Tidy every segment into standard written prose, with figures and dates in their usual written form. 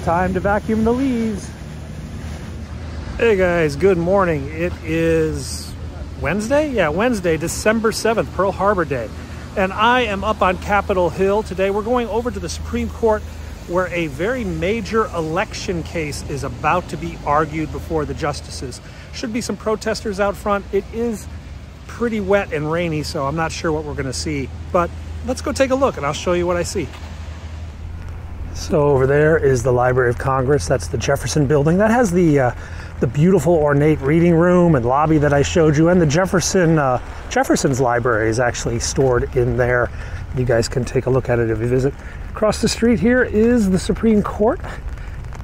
Time to vacuum the leaves. Hey guys, good morning. It is Wednesday? Yeah, Wednesday, December 7th, Pearl Harbor Day. And I am up on Capitol Hill today. We're going over to the Supreme Court where a very major election case is about to be argued before the justices. Should be some protesters out front. It is pretty wet and rainy, so I'm not sure what we're gonna see. But let's go take a look and I'll show you what I see. So over there is the Library of Congress. That's the Jefferson building. That has the beautiful ornate reading room and lobby that I showed you, and the Jefferson's library is actually stored in there. You guys can take a look at it if you visit. Across the street here is the Supreme Court,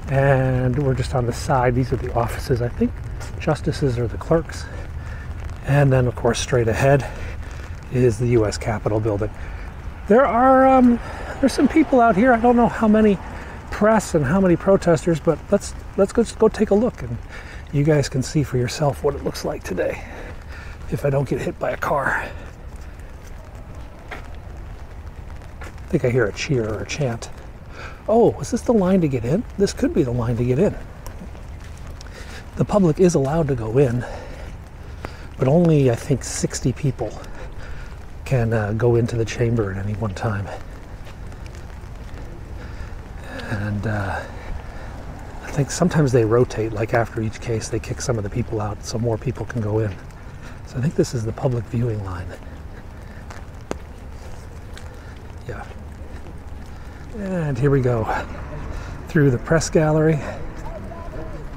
and we're just on the side. These are the offices, I think. Justices are the clerks. And then, of course, straight ahead is the U.S. Capitol building. There are there's some people out here. I don't know how many press and how many protesters, but let's go take a look, and you guys can see for yourself what it looks like today if I don't get hit by a car. I think I hear a cheer or a chant. Oh, is this the line to get in? This could be the line to get in. The public is allowed to go in, but only, I think, 60 people can go into the chamber at any one time. And I think sometimes they rotate, like after each case they kick some of the people out so more people can go in. So I think this is the public viewing line. Yeah. And here we go through the press gallery.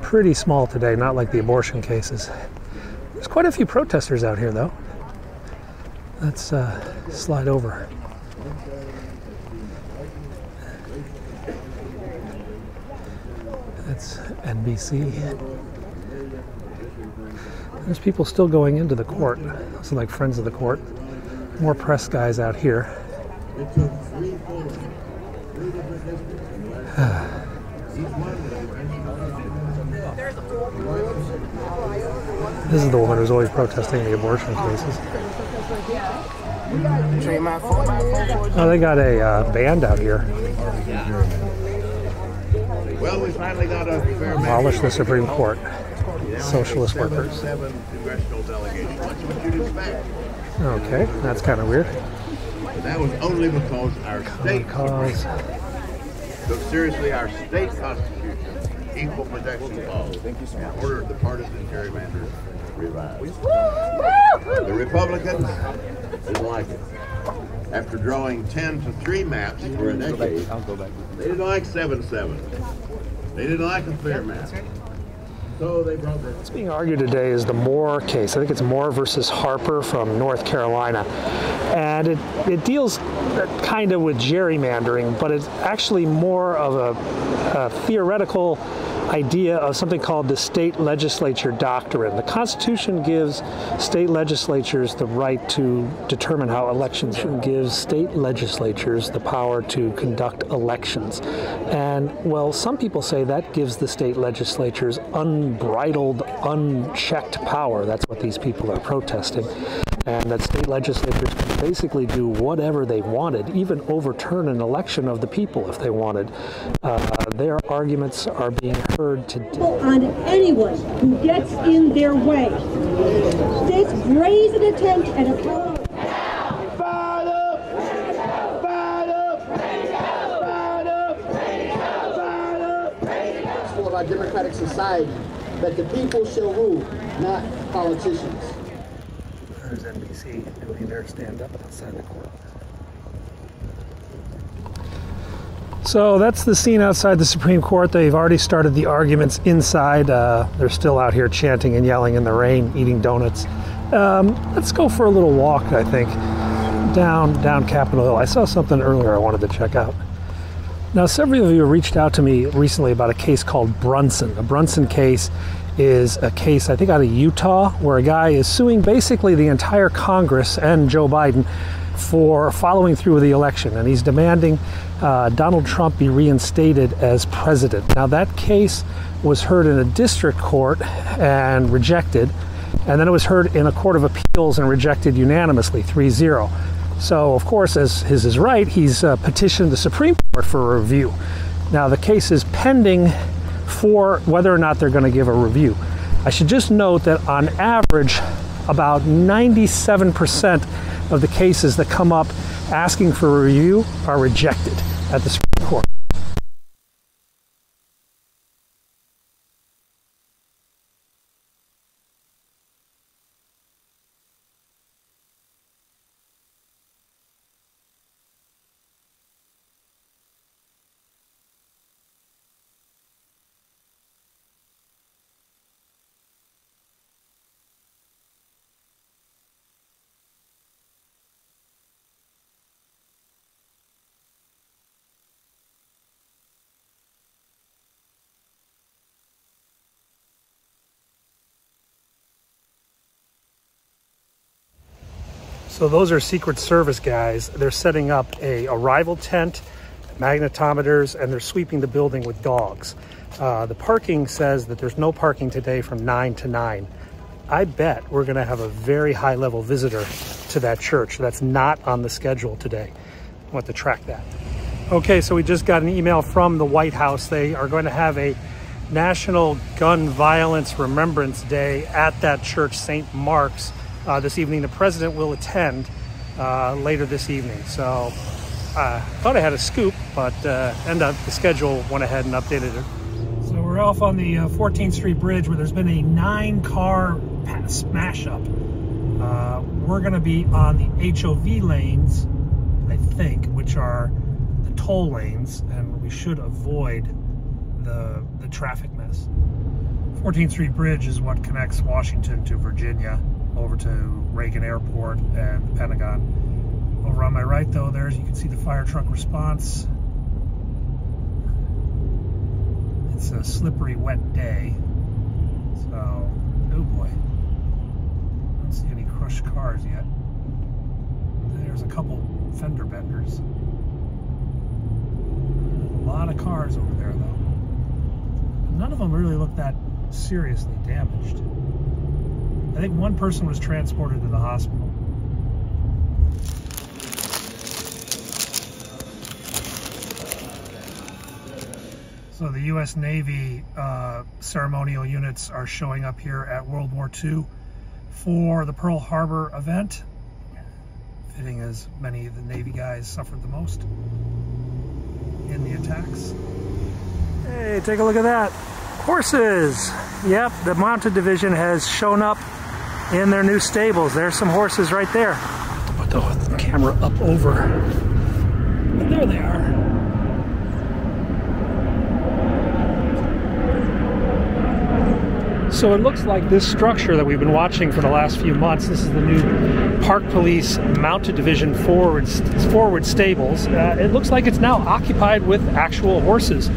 Pretty small today, not like the abortion cases. There's quite a few protesters out here though. Let's slide over. That's NBC. There's people still going into the court. Those are like friends of the court. More press guys out here. This is the woman who's always protesting the abortion cases. Oh, they got a band out here. Well, we finally got a fair Abolish the Supreme Court. Socialist workers. Congressional delegation. That's what you'd expect. Okay, that's kind of weird. But that was only because our state took seriously our state constitution, equal protection law, and ordered the partisan gerrymanders revived. The Republicans didn't like it. After drawing 10-3 maps for a decade, they didn't like 7-7. They didn't like a fair map. So they brought this. What's being argued today is the Moore case. I think it's Moore versus Harper from North Carolina. And it deals kind of with gerrymandering, but it's actually more of a theoretical idea of something called the state legislature doctrine. The Constitution gives state legislatures the right to determine how elections gives state legislatures the power to conduct elections. And, well, some people say that gives the state legislatures unbridled, unchecked power. That's what these people are protesting. And that state legislatures can basically do whatever they wanted, even overturn an election of the people if they wanted. Their arguments are being heard today. On anyone who gets in their way. This brazen attempt at a power. Fired up! Fired up! Fired up! Fired up! It's for our democratic society that the people shall rule, not politicians. There's NBC doing their stand-up outside the court. So that's the scene outside the Supreme Court. They've already started the arguments inside. They're still out here chanting and yelling in the rain, eating donuts. Let's go for a little walk, I think, down Capitol Hill. I saw something earlier I wanted to check out. Now, several of you reached out to me recently about a case called Brunson. A Brunson case is a case, I think, out of Utah, where a guy is suing basically the entire Congress and Joe Biden for following through with the election, and he's demanding Donald Trump be reinstated as president. Now, that case was heard in a district court and rejected, and then it was heard in a court of appeals and rejected unanimously, 3-0. So, of course, as his right, he's petitioned the Supreme Court for a review. Now the case is pending for whether or not they're going to give a review. I should just note that on average, about 97% of the cases that come up asking for a review are rejected at the Supreme Court. So those are Secret Service guys. They're setting up a arrival tent, magnetometers, and they're sweeping the building with dogs. The parking says that there's no parking today from 9 to 9. I bet we're gonna have a very high level visitor to that church. That's not on the schedule today. I want to track that. Okay, so we just got an email from the White House. They are going to have a National Gun Violence Remembrance Day at that church, St. Mark's. This evening. The president will attend later this evening. So I thought I had a scoop, but end up the schedule went ahead and updated it. So we're off on the 14th Street Bridge where there's been a 9-car smash up. We're going to be on the HOV lanes, I think, which are the toll lanes, and we should avoid the traffic mess. 14th Street Bridge is what connects Washington to Virginia, over to Reagan Airport and the Pentagon. Over on my right though, there's, you can see the fire truck response. It's a slippery, wet day. So, oh boy. I don't see any crushed cars yet. There's a couple fender benders. A lot of cars over there though. None of them really look that seriously damaged. I think one person was transported to the hospital. So the U.S. Navy ceremonial units are showing up here at World War II for the Pearl Harbor event, fitting as many of the Navy guys suffered the most in the attacks. Hey, take a look at that. Horses! Yep, the Mounted Division has shown up in their new stables. There's some horses right there. Put the camera up over. But there they are. So it looks like this structure that we've been watching for the last few months, this is the new Park Police Mounted Division forward stables. It looks like it's now occupied with actual horses.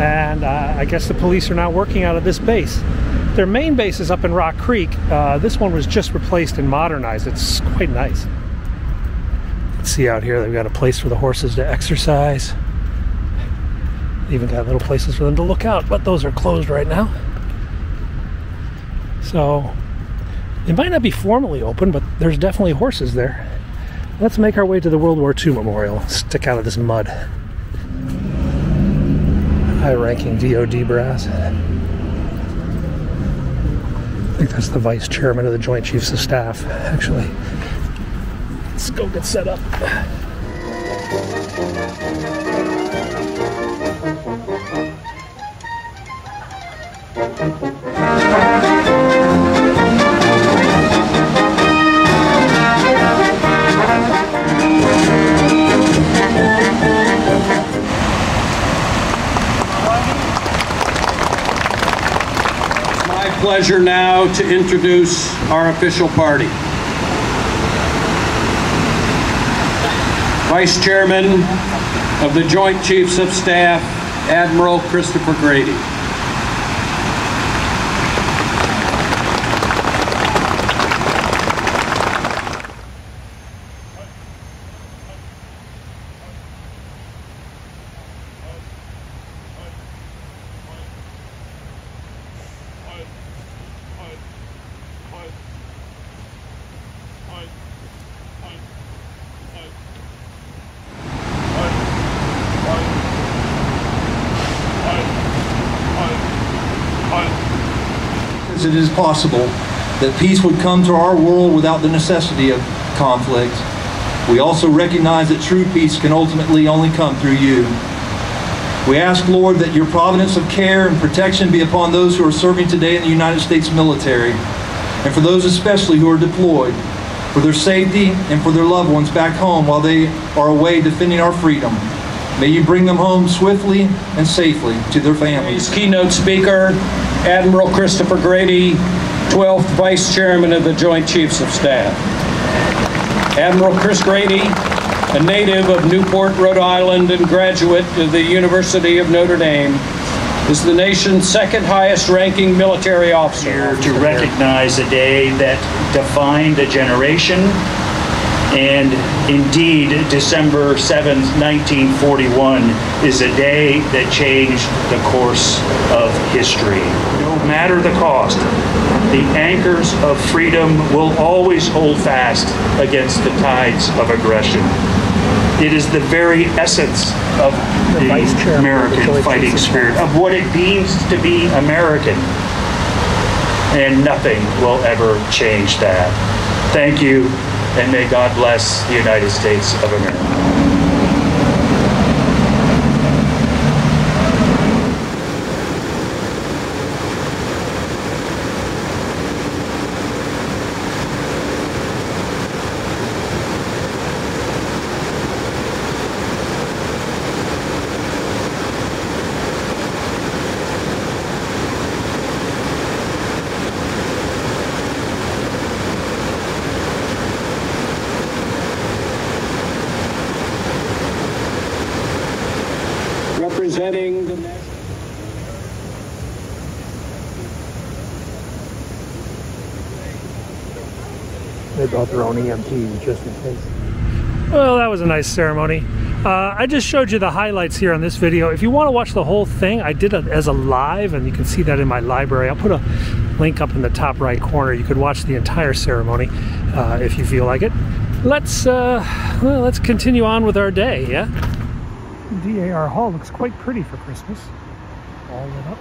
And I guess the police are now working out of this base. Their main base is up in Rock Creek. This one was just replaced and modernized. It's quite nice. Let's see out here, they've got a place for the horses to exercise. They even got little places for them to look out, but those are closed right now. So, it might not be formally open, but there's definitely horses there. Let's make our way to the World War II Memorial. Stick out of this mud. High-ranking DOD brass. I think that's the Vice Chairman of the Joint Chiefs of Staff, actually. Let's go get set up. Pleasure now to introduce our official party. Vice Chairman of the Joint Chiefs of Staff, Admiral Christopher Grady. as it is possible that peace would come to our world without the necessity of conflict. We also recognize that true peace can ultimately only come through you. We ask, Lord, that your providence of care and protection be upon those who are serving today in the United States military, and for those especially who are deployed, for their safety and for their loved ones back home while they are away defending our freedom. May you bring them home swiftly and safely to their families. Keynote speaker, Admiral Christopher Grady, 12th Vice Chairman of the Joint Chiefs of Staff. Admiral Chris Grady, a native of Newport, Rhode Island, and graduate of the University of Notre Dame, is the nation's second highest ranking military officer. Here to recognize a day that defined a generation, and indeed December 7th, 1941 is a day that changed the course of history. No matter the cost, the anchors of freedom will always hold fast against the tides of aggression. It is the very essence of the American fighting spirit, of what it means to be American. And nothing will ever change that. Thank you, and may God bless the United States of America. Representing the national... They brought their own EMTs just in case. Well, that was a nice ceremony. I just showed you the highlights here on this video. If you want to watch the whole thing, I did it as a live, and you can see that in my library. I'll put a link up in the top right corner. You could watch the entire ceremony if you feel like it. Let's continue on with our day, yeah? DAR Hall looks quite pretty for Christmas. All lit up.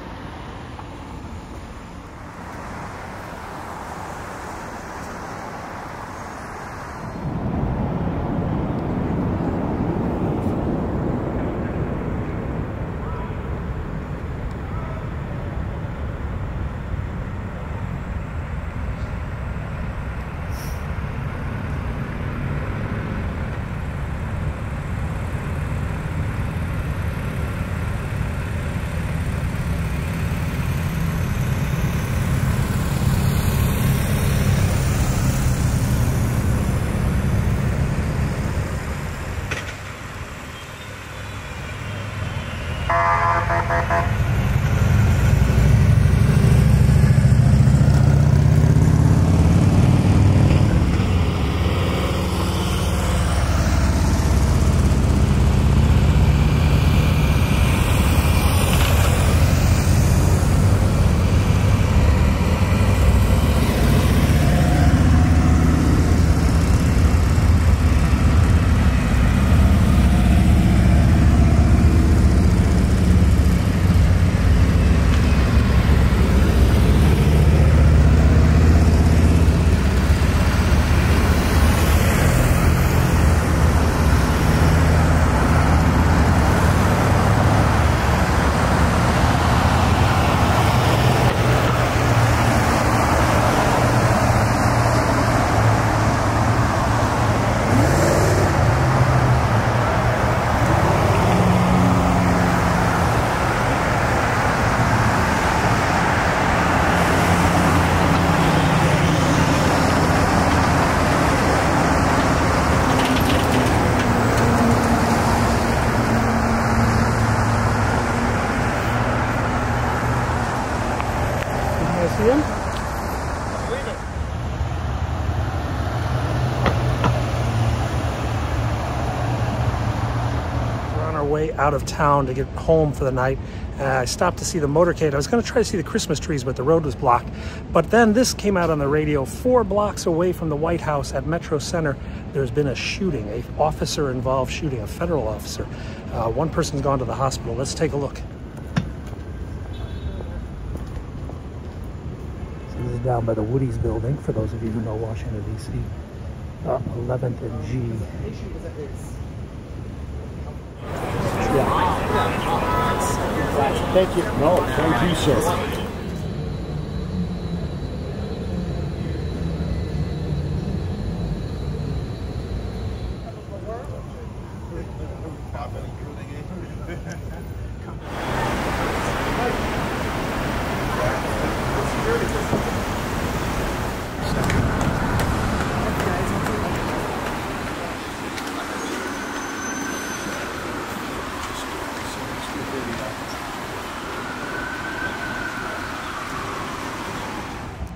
See him? We're on our way out of town to get home for the night. I stopped to see the motorcade. I was going to try to see the Christmas trees, but the road was blocked. But then this came out on the radio. 4 blocks away from the White House at Metro Center, there's been a shooting, an officer-involved shooting, a federal officer. One person's gone to the hospital. Let's take a look. This is down by the Woody's building, for those of you who know Washington, D.C. 11th and G. Thank you. No, thank you, sir.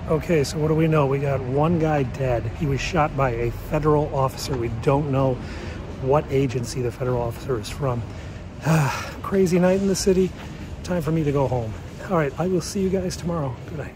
Okay, so what do we know? We got one guy dead. He was shot by a federal officer. We don't know what agency the federal officer is from. Crazy night in the city. Time for me to go home. All right, I will see you guys tomorrow. Good night.